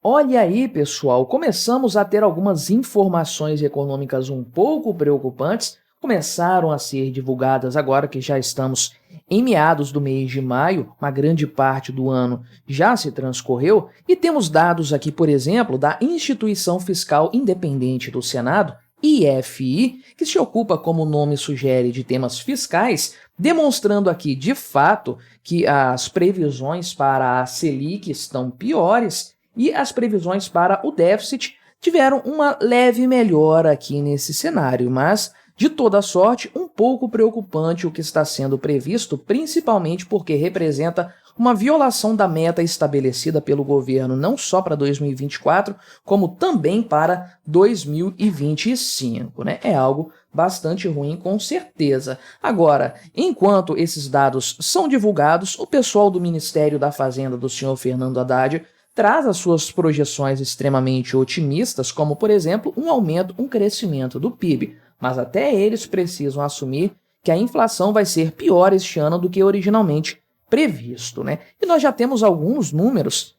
Olha aí, pessoal, começamos a ter algumas informações econômicas um pouco preocupantes, começaram a ser divulgadas agora que já estamos em meados do mês de maio, uma grande parte do ano já se transcorreu, e temos dados aqui, por exemplo, da Instituição Fiscal Independente do Senado, IFI, que se ocupa, como o nome sugere, de temas fiscais, demonstrando aqui, de fato, que as previsões para a Selic estão piores e as previsões para o déficit tiveram uma leve melhora aqui nesse cenário, mas, de toda sorte, um pouco preocupante o que está sendo previsto, principalmente porque representa uma violação da meta estabelecida pelo governo não só para 2024, como também para 2025, né? É algo bastante ruim, com certeza. Agora, enquanto esses dados são divulgados, o pessoal do Ministério da Fazenda do senhor Fernando Haddad traz as suas projeções extremamente otimistas, como, por exemplo, um aumento, um crescimento do PIB, mas até eles precisam assumir que a inflação vai ser pior este ano do que originalmente previsto, né? E nós já temos alguns números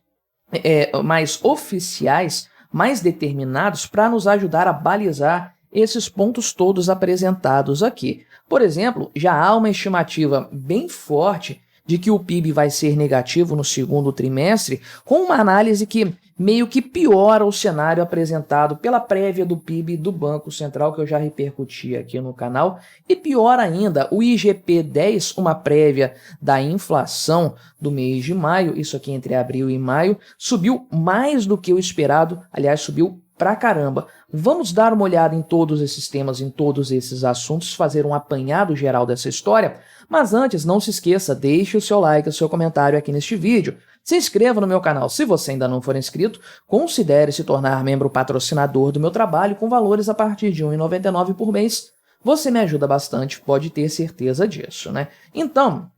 mais oficiais, mais determinados, para nos ajudar a balizar esses pontos todos apresentados aqui. Por exemplo, já há uma estimativa bem forte de que o PIB vai ser negativo no segundo trimestre, com uma análise que meio que piora o cenário apresentado pela prévia do PIB do Banco Central, que eu já repercuti aqui no canal, e pior ainda, o IGP-10, uma prévia da inflação do mês de maio, isso aqui entre abril e maio, subiu mais do que o esperado, aliás, subiu pra caramba. Vamos dar uma olhada em todos esses temas, em todos esses assuntos, fazer um apanhado geral dessa história, mas antes, não se esqueça, deixe o seu like, o seu comentário aqui neste vídeo, se inscreva no meu canal se você ainda não for inscrito, considere se tornar membro patrocinador do meu trabalho com valores a partir de R$ 1,99 por mês, você me ajuda bastante, pode ter certeza disso, né? Então,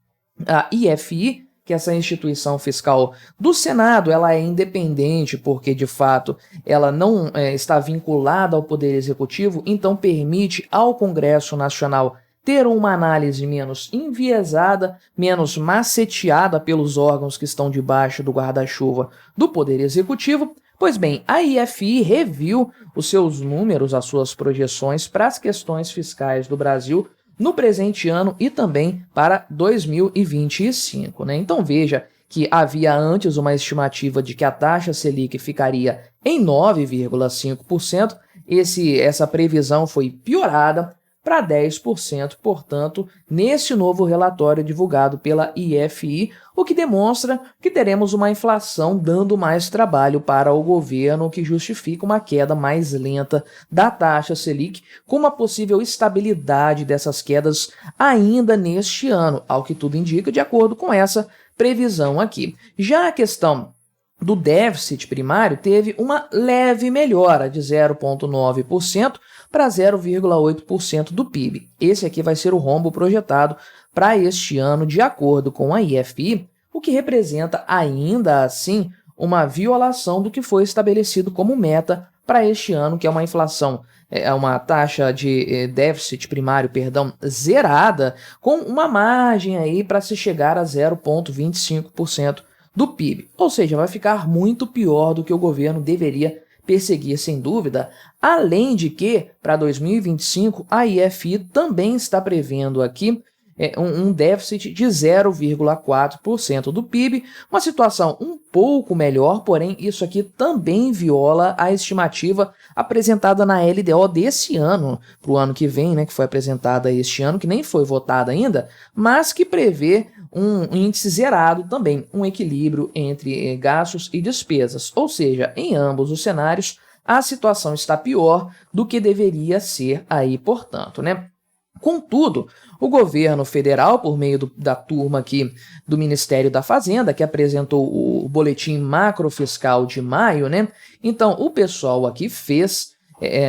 a IFI, que essa instituição fiscal do Senado, ela é independente porque, de fato, ela não está vinculada ao Poder Executivo, então permite ao Congresso Nacional ter uma análise menos enviesada, menos maceteada pelos órgãos que estão debaixo do guarda-chuva do Poder Executivo. Pois bem, a IFI reviu os seus números, as suas projeções para as questões fiscais do Brasil no presente ano e também para 2025, né? Então veja que havia antes uma estimativa de que a taxa Selic ficaria em 9,5%, essa previsão foi piorada para 10%, portanto, nesse novo relatório divulgado pela IFI, o que demonstra que teremos uma inflação dando mais trabalho para o governo, o que justifica uma queda mais lenta da taxa Selic, com uma possível estabilidade dessas quedas ainda neste ano, ao que tudo indica, de acordo com essa previsão aqui. Já a questão do déficit primário teve uma leve melhora de 0,9% para 0,8% do PIB. Esse aqui vai ser o rombo projetado para este ano, de acordo com a IFI, o que representa ainda assim uma violação do que foi estabelecido como meta para este ano, que é uma inflação, uma taxa de déficit primário, zerada, com uma margem aí para se chegar a 0,25% do PIB, ou seja, vai ficar muito pior do que o governo deveria perseguir, sem dúvida, além de que, para 2025, a IFI também está prevendo aqui um déficit de 0,4% do PIB, uma situação um pouco melhor, porém isso aqui também viola a estimativa apresentada na LDO desse ano, para o ano que vem, né, que foi apresentada este ano, que nem foi votada ainda, mas que prevê um índice zerado também, um equilíbrio entre gastos e despesas, ou seja, em ambos os cenários, a situação está pior do que deveria ser aí, portanto, né? Contudo, o governo federal, por meio da turma aqui do Ministério da Fazenda, que apresentou o boletim macrofiscal de maio, né? Então, o pessoal aqui fez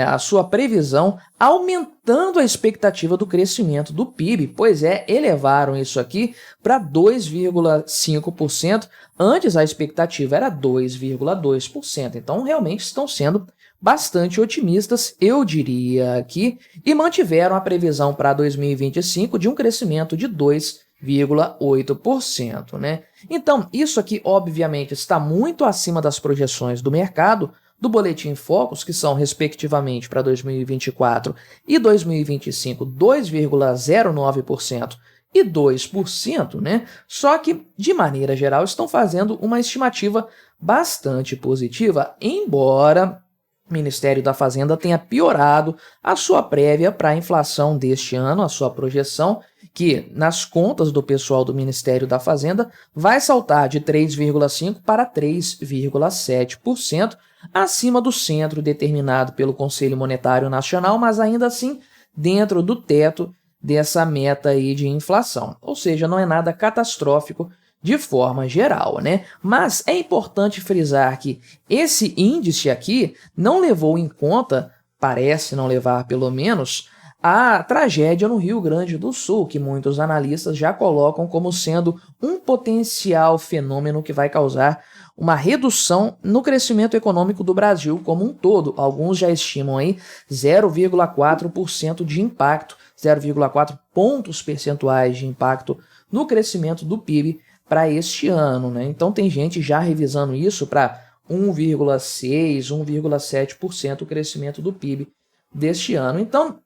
a sua previsão aumentando a expectativa do crescimento do PIB, pois elevaram isso aqui para 2,5%, antes a expectativa era 2,2%, então realmente estão sendo bastante otimistas, eu diria aqui, e mantiveram a previsão para 2025 de um crescimento de 2,5%. 2,8%, né? Então, isso aqui, obviamente, está muito acima das projeções do mercado, do Boletim Focus, que são, respectivamente, para 2024 e 2025, 2,09% e 2%, né? Só que, de maneira geral, estão fazendo uma estimativa bastante positiva, embora o Ministério da Fazenda tenha piorado a sua prévia para a inflação deste ano, a sua projeção, que nas contas do pessoal do Ministério da Fazenda vai saltar de 3,5% para 3,7%, acima do centro determinado pelo Conselho Monetário Nacional, mas ainda assim dentro do teto dessa meta aí de inflação. Ou seja, não é nada catastrófico de forma geral, né? Mas é importante frisar que esse índice aqui não levou em conta, parece não levar pelo menos, a tragédia no Rio Grande do Sul, que muitos analistas já colocam como sendo um potencial fenômeno que vai causar uma redução no crescimento econômico do Brasil como um todo. Alguns já estimam aí 0,4% de impacto, 0,4 pontos percentuais de impacto no crescimento do PIB para este ano, né? Então tem gente já revisando isso para 1,6, 1,7% o crescimento do PIB deste ano. Então,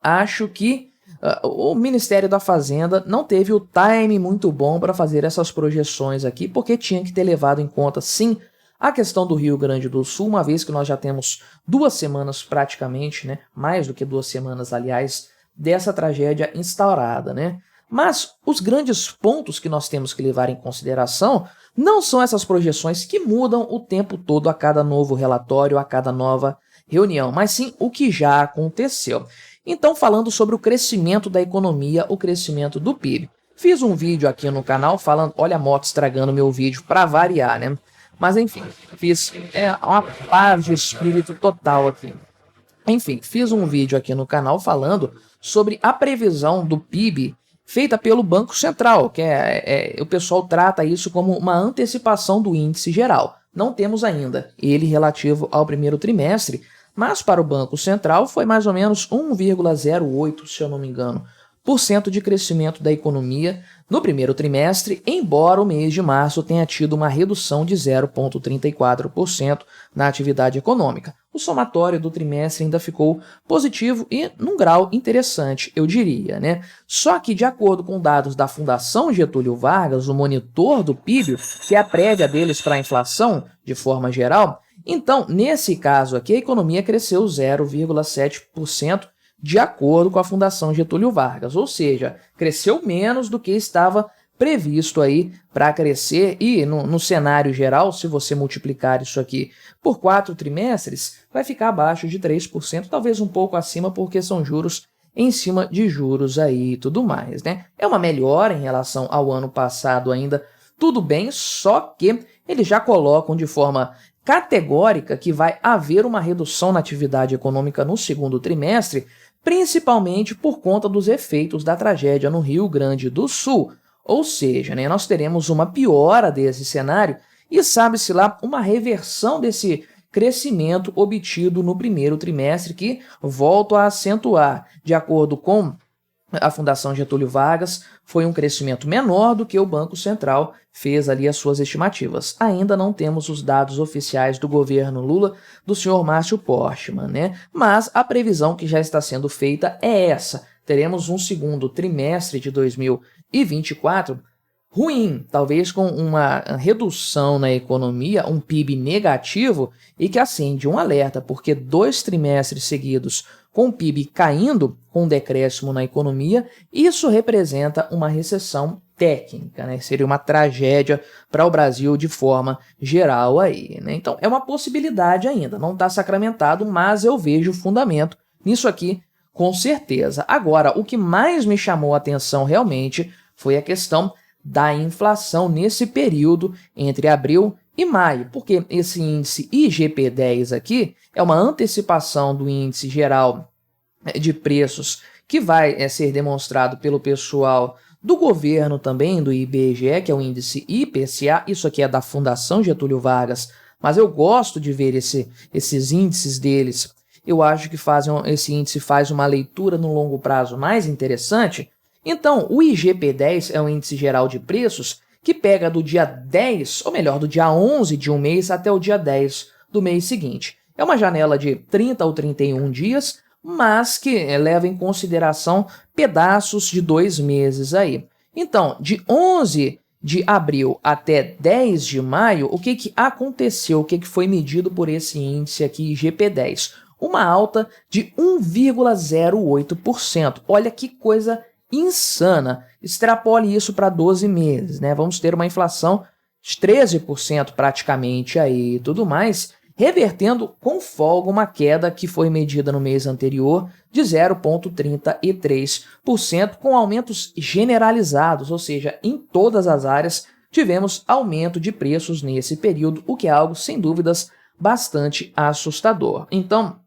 acho que o Ministério da Fazenda não teve o time muito bom para fazer essas projeções aqui, porque tinha que ter levado em conta, sim, a questão do Rio Grande do Sul, uma vez que nós já temos 2 semanas praticamente, né? Mais do que 2 semanas, aliás, dessa tragédia instaurada, né? Mas os grandes pontos que nós temos que levar em consideração não são essas projeções que mudam o tempo todo a cada novo relatório, a cada nova reunião, mas sim o que já aconteceu. Então, falando sobre o crescimento da economia, o crescimento do PIB. Fiz um vídeo aqui no canal falando, olha a moto estragando meu vídeo para variar, né? Mas enfim, fiz uma paz de espírito total aqui. Enfim, fiz um vídeo aqui no canal falando sobre a previsão do PIB feita pelo Banco Central, que o pessoal trata isso como uma antecipação do índice geral. Não temos ainda ele relativo ao primeiro trimestre, mas para o Banco Central foi mais ou menos 1,08, se eu não me engano, por cento de crescimento da economia no primeiro trimestre, embora o mês de março tenha tido uma redução de 0,34% na atividade econômica. O somatório do trimestre ainda ficou positivo e num grau interessante, eu diria, né? Só que, de acordo com dados da Fundação Getúlio Vargas, o monitor do PIB, que é a prévia deles para a inflação, de forma geral, então, nesse caso aqui, a economia cresceu 0,7%, de acordo com a Fundação Getúlio Vargas, ou seja, cresceu menos do que estava previsto aí para crescer e no cenário geral, se você multiplicar isso aqui por 4 trimestres, vai ficar abaixo de 3%, talvez um pouco acima porque são juros em cima de juros aí e tudo mais, né? É uma melhora em relação ao ano passado ainda, tudo bem, só que eles já colocam de forma categórica que vai haver uma redução na atividade econômica no segundo trimestre, principalmente por conta dos efeitos da tragédia no Rio Grande do Sul. Ou seja, né, nós teremos uma piora desse cenário e, sabe-se lá, uma reversão desse crescimento obtido no primeiro trimestre que, volto a acentuar, de acordo com a Fundação Getúlio Vargas, foi um crescimento menor do que o Banco Central fez ali as suas estimativas. Ainda não temos os dados oficiais do governo Lula, do senhor Márcio Portman, né? Mas a previsão que já está sendo feita é essa. Teremos um segundo trimestre de 2024 ruim, talvez com uma redução na economia, um PIB negativo e que acende um alerta, porque 2 trimestres seguidos com o PIB caindo, com um decréscimo na economia, isso representa uma recessão técnica, né? Seria uma tragédia para o Brasil de forma geral aí, né? Então é uma possibilidade ainda, não está sacramentado, mas eu vejo fundamento nisso aqui com certeza. Agora, o que mais me chamou a atenção realmente foi a questão da inflação nesse período entre abril e maio, porque esse índice IGP-10 aqui é uma antecipação do índice geral de preços que vai ser demonstrado pelo pessoal do governo também, do IBGE, que é o índice IPCA, isso aqui é da Fundação Getúlio Vargas, mas eu gosto de ver esses índices deles, eu acho que esse índice faz uma leitura no longo prazo mais interessante. Então, o IGP-10 é o Índice Geral de Preços que pega do dia 10, ou melhor, do dia 11 de um mês até o dia 10 do mês seguinte. É uma janela de 30 ou 31 dias, mas que leva em consideração pedaços de 2 meses aí. Então, de 11 de abril até 10 de maio, o que aconteceu? O que foi medido por esse índice aqui, IGP-10? Uma alta de 1,08%. Olha que coisa insana. Extrapole isso para 12 meses, né? Vamos ter uma inflação de 13% praticamente aí e tudo mais, revertendo com folga uma queda que foi medida no mês anterior de 0,33%, com aumentos generalizados, ou seja, em todas as áreas tivemos aumento de preços nesse período, o que é algo, sem dúvidas, bastante assustador. Então,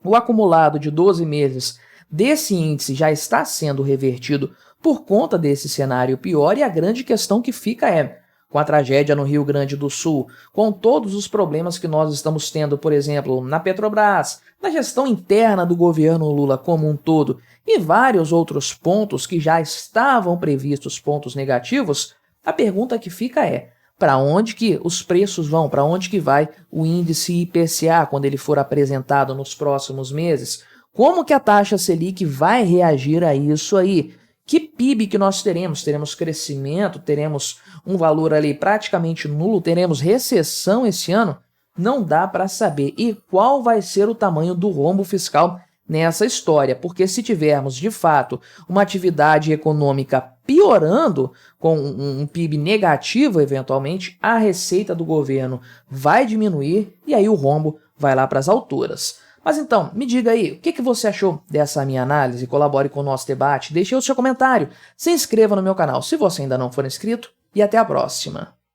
o acumulado de 12 meses desse índice já está sendo revertido por conta desse cenário pior, e a grande questão que fica é, com a tragédia no Rio Grande do Sul, com todos os problemas que nós estamos tendo, por exemplo, na Petrobras, na gestão interna do governo Lula como um todo, e vários outros pontos que já estavam previstos, pontos negativos, a pergunta que fica é, para onde que os preços vão, para onde que vai o índice IPCA quando ele for apresentado nos próximos meses? Como que a taxa Selic vai reagir a isso aí? Que PIB que nós teremos? Teremos crescimento? Teremos um valor ali praticamente nulo? Teremos recessão esse ano? Não dá para saber. E qual vai ser o tamanho do rombo fiscal nessa história? Porque se tivermos, de fato, uma atividade econômica piorando, com um PIB negativo eventualmente, a receita do governo vai diminuir e aí o rombo vai lá para as alturas. Mas então, me diga aí, o que você achou dessa minha análise? Colabore com o nosso debate, deixe o seu comentário, se inscreva no meu canal se você ainda não for inscrito e até a próxima.